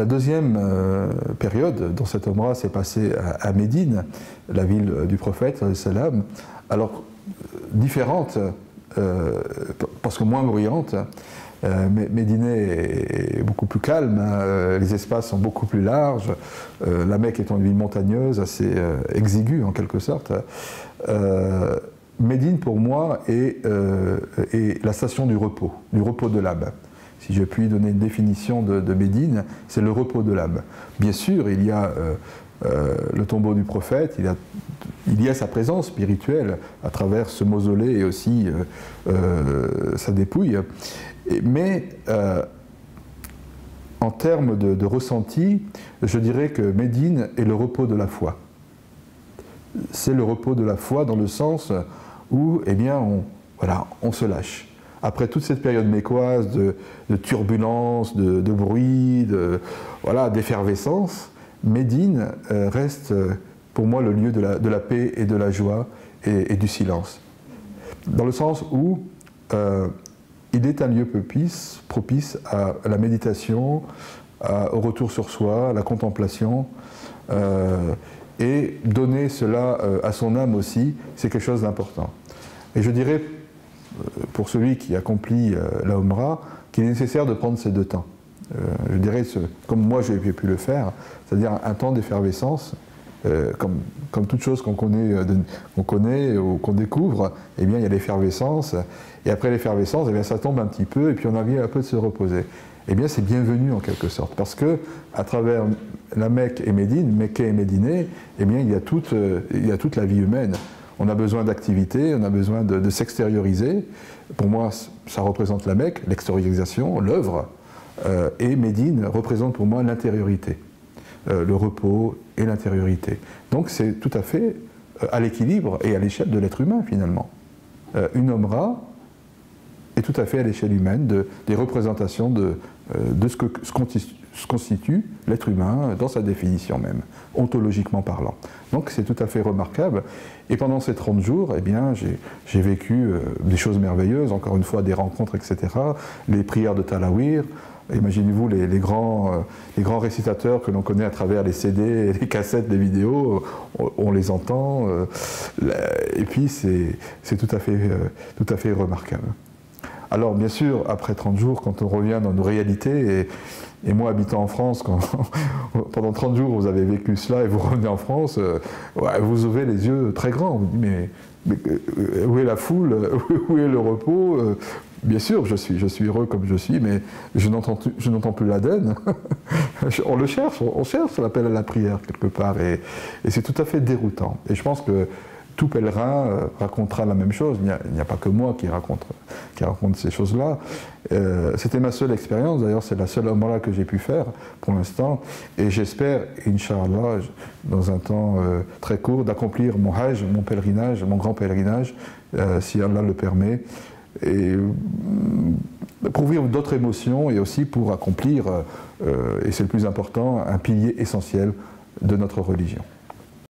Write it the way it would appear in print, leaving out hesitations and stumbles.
La deuxième période dans cette Omra s'est passée à Médine, la ville du prophète, salam. Alors, différente, parce que moins bruyante. Médine est beaucoup plus calme, hein, les espaces sont beaucoup plus larges, la Mecque étant une ville montagneuse, assez exiguë en quelque sorte. Médine pour moi est la station du repos de l'âme. Si je puis donner une définition de Médine, c'est le repos de l'âme. Bien sûr, il y a le tombeau du prophète, il y a sa présence spirituelle à travers ce mausolée et aussi sa dépouille. Mais en termes de ressenti, je dirais que Médine est le repos de la foi. C'est le repos de la foi dans le sens où, eh bien, on se lâche. Après toute cette période mécoise de turbulence, de bruit, d'effervescence, Médine reste pour moi le lieu de la paix et de la joie et du silence. Dans le sens où il est un lieu propice à la méditation, au retour sur soi, à la contemplation, et donner cela à son âme aussi, c'est quelque chose d'important. Et je dirais, pour celui qui accomplit la Omra, qu'il est nécessaire de prendre ces deux temps. Je dirais, comme moi j'ai pu le faire, c'est-à-dire un temps d'effervescence, comme toute chose qu'on connaît ou qu'on découvre, eh bien, il y a l'effervescence, et après l'effervescence, eh bien, ça tombe un petit peu, et puis on a envie un peu de se reposer. Eh bien, c'est bienvenu en quelque sorte, parce que à travers la Mecque et Médine, Mecque et Médine, eh bien, il y a toute la vie humaine. On a besoin d'activité, on a besoin de s'extérioriser. Pour moi, ça représente la Mecque, l'extériorisation, l'œuvre, et Médine représente pour moi l'intériorité, le repos et l'intériorité. Donc c'est tout à fait à l'équilibre et à l'échelle de l'être humain finalement. Une Omra est tout à fait à l'échelle humaine des représentations de ce constitue l'être humain dans sa définition même, ontologiquement parlant. Donc c'est tout à fait remarquable. Et pendant ces 30 jours, eh bien, j'ai vécu des choses merveilleuses, encore une fois des rencontres, etc. Les prières de Talawir. Imaginez-vous les grands récitateurs que l'on connaît à travers les CD, les cassettes, les vidéos, on les entend, et puis c'est tout à fait remarquable. Alors bien sûr, après 30 jours, quand on revient dans nos réalités, et moi habitant en France, quand pendant 30 jours vous avez vécu cela et vous revenez en France, vous ouvrez les yeux très grands, vous dites mais où est la foule, où est le repos? Bien sûr, je suis heureux comme je suis, mais je n'entends plus l'Aden. On cherche l'appel à la prière quelque part, et c'est tout à fait déroutant. Et je pense que tout pèlerin racontera la même chose. Il n'y a pas que moi qui raconte ces choses-là. C'était ma seule expérience, d'ailleurs c'est la seule Omra que j'ai pu faire pour l'instant, et j'espère, Inch'Allah, dans un temps très court, d'accomplir mon Hajj, mon pèlerinage, mon grand pèlerinage, si Allah le permet, et pour vivre d'autres émotions et aussi pour accomplir, et c'est le plus important, un pilier essentiel de notre religion.